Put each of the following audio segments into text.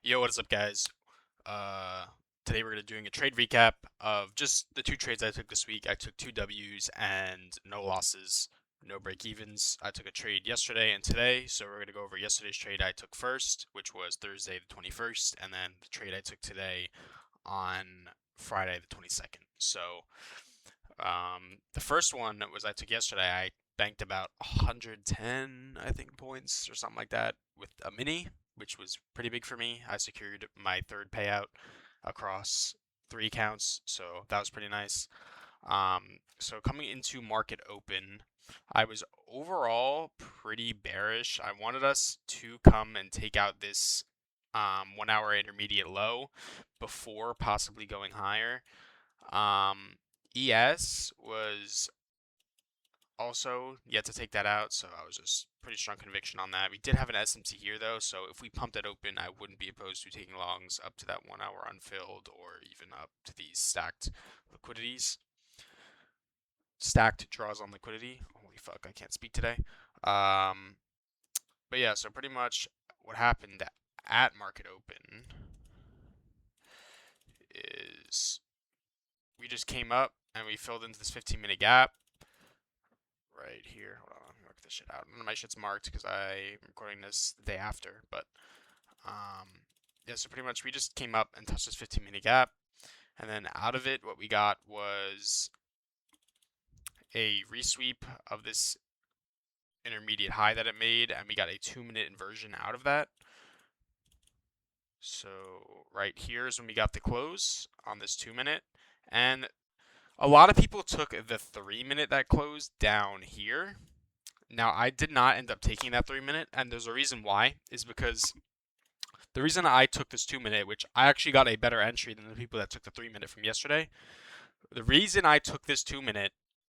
Yo, what is up, guys? Uh, Today we're gonna doing a trade recap of just the two trades I took this week. I took two W's and no losses, no break evens. I took a trade yesterday and today, so we're gonna go over yesterday's trade I took first, which was Thursday the 21st, and then the trade I took today on Friday the 22nd. So, the first one was I took yesterday. I banked about 110, I think, points or something like that with a mini, which was pretty big for me. I secured my third payout across three accounts, so that was pretty nice. So coming into market open, I was overall pretty bearish. I wanted us to come and take out this 1 hour intermediate low before possibly going higher. ES was also yet to take that out, so I was just pretty strong conviction on that. We did have an SMT here though, so if we pumped it open, I wouldn't be opposed to taking longs up to that 1 hour unfilled or even up to these stacked liquidities. Stacked draws on liquidity. Holy fuck, I can't speak today. But yeah, so pretty much what happened at market open is we just came up and we filled into this 15-minute gap right here. Hold on, let me work this shit out. None of my shit's marked because I'm recording this the day after, but yeah, so pretty much we just came up and touched this 15-minute gap, and then out of it, what we got was a resweep of this intermediate high that it made, and we got a 2-minute inversion out of that. So right here is when we got the close on this 2-minute, and a lot of people took the 3-minute that closed down here. Now, I did not end up taking that 3-minute, and there's a reason why, is because the reason I took this 2-minute, which I actually got a better entry than the people that took the 3-minute from yesterday, the reason I took this 2-minute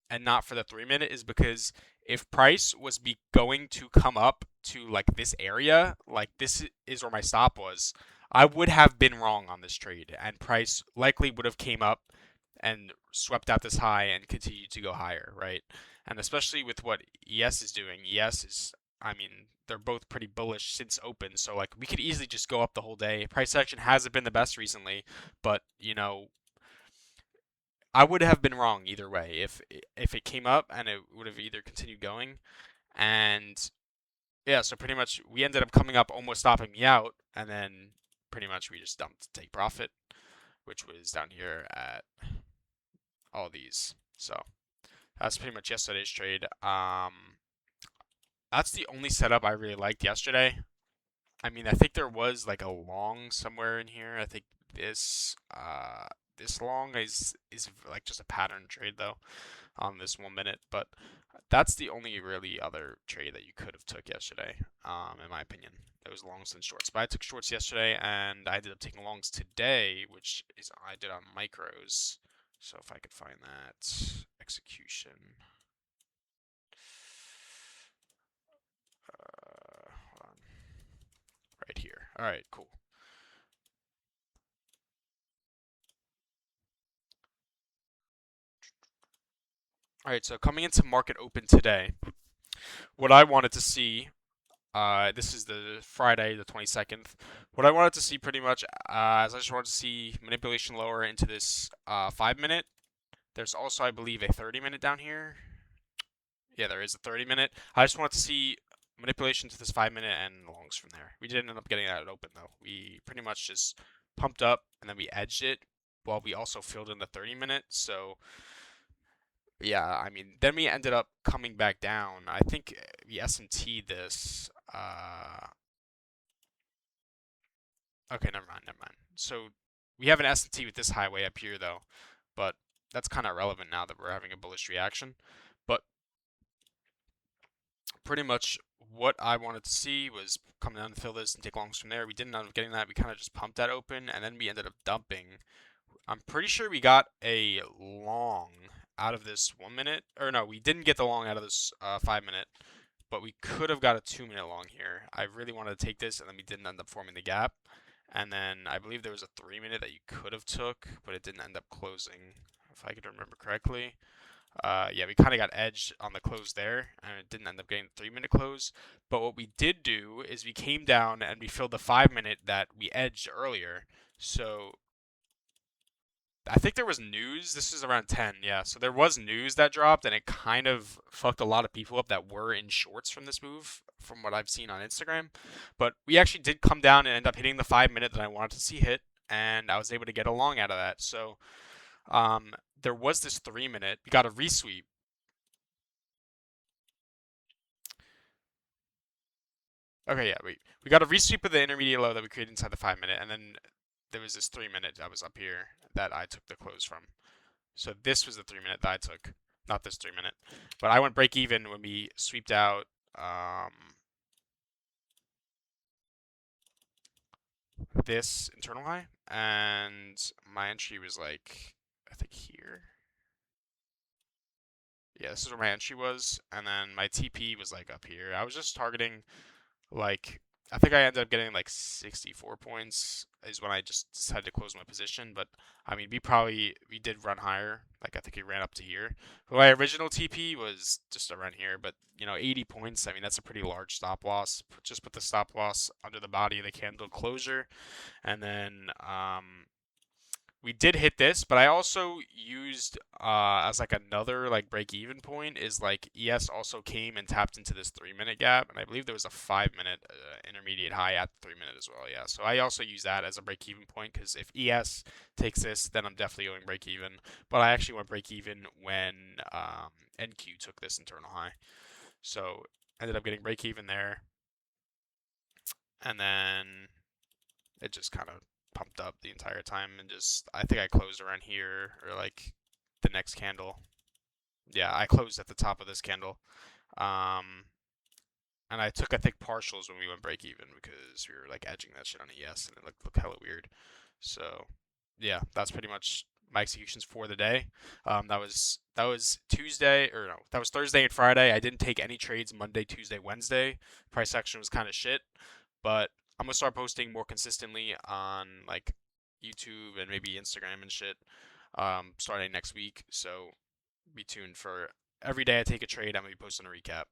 and not for the 3-minute is because if price was going to come up to like this area, like this is where my stop was, I would have been wrong on this trade, and price likely would have came up and swept out this high and continued to go higher, right? And especially with what ES is doing, ES is, I mean, they're both pretty bullish since open, so like we could easily just go up the whole day. Price action hasn't been the best recently, but I would have been wrong either way if it came up and it would have either continued going. And yeah, so pretty much we ended up coming up almost stopping me out, and then pretty much we just dumped to take profit, which was down here at all these. So that's pretty much yesterday's trade. That's the only setup I really liked yesterday. I mean, I think there was like a long somewhere in here. I think this long is like just a pattern trade though on this 1 minute, but that's the only really other trade that you could have took yesterday, in my opinion. It was longs and shorts, but I took shorts yesterday and I ended up taking longs today, which is I did on micros. So if I could find that execution, hold on, right here. All right, cool. All right, so coming into market open today, what I wanted to see, this is the Friday, the 22nd. What I wanted to see pretty much, is I just wanted to see manipulation lower into this 5-minute. There's also, I believe, a 30-minute down here. Yeah, there is a 30-minute. I just wanted to see manipulation to this 5-minute and longs from there. We didn't end up getting that open though. We pretty much just pumped up and then we edged it while we also filled in the 30-minute. So yeah, I mean, then we ended up coming back down. I think we S&T'd this. Okay, never mind, never mind. So we have an S&T with this highway up here though, but that's kind of relevant now that we're having a bullish reaction. But pretty much what I wanted to see was come down and fill this and take longs from there. We didn't end up getting that. We kind of just pumped that open, and then we ended up dumping. I'm pretty sure we got a long out of this 1 minute, or no, we didn't get the long out of this 5-minute, but we could have got a 2-minute long here. I really wanted to take this, and then we didn't end up forming the gap. And then I believe there was a 3-minute that you could have took, but it didn't end up closing, if I could remember correctly. Yeah, we kind of got edged on the close there, and it didn't end up getting the 3-minute close. But what we did do is we came down and we filled the 5-minute that we edged earlier. So I think there was news. This was around 10, yeah. So there was news that dropped, and it kind of fucked a lot of people up that were in shorts from this move, from what I've seen on Instagram. But we actually did come down and end up hitting the 5-minute that I wanted to see hit, and I was able to get a long out of that. So there was this 3-minute. We got a resweep. Okay, yeah, we got a resweep of the intermediate low that we created inside the 5-minute, and then there was this 3-minute that was up here that I took the close from. So this was the 3-minute that I took, not this 3-minute. But I went break even when we sweeped out this internal high, and my entry was like, I think here. Yeah, this is where my entry was, and then my TP was like up here. I was just targeting like I think I ended up getting like 64 points is when I just decided to close my position. But I mean, we did run higher. Like I think it ran up to here. But my original TP was just around here. But 80 points. I mean, that's a pretty large stop loss. Just put the stop loss under the body of the candle closure, and then we did hit this, but I also used as like another like break even point is like ES also came and tapped into this 3-minute gap, and I believe there was a 5-minute intermediate high at the 3-minute as well. Yeah, so I also use that as a break even point because if ES takes this, then I'm definitely going break even. But I actually went break even when NQ took this internal high, so ended up getting break even there, and then it just kind of pumped up the entire time and just I think I closed around here or like the next candle. Yeah, I closed at the top of this candle. Um and I took I think partials when we went break even because we were like edging that shit on ES and it looked hella weird. So yeah, that's pretty much my executions for the day. That was Tuesday or no, that was Thursday and Friday. I didn't take any trades Monday, Tuesday, Wednesday. Price action was kind of shit, but I'm gonna start posting more consistently on like YouTube and maybe Instagram and shit. Starting next week. So be tuned for every day I take a trade. I'm gonna be posting a recap.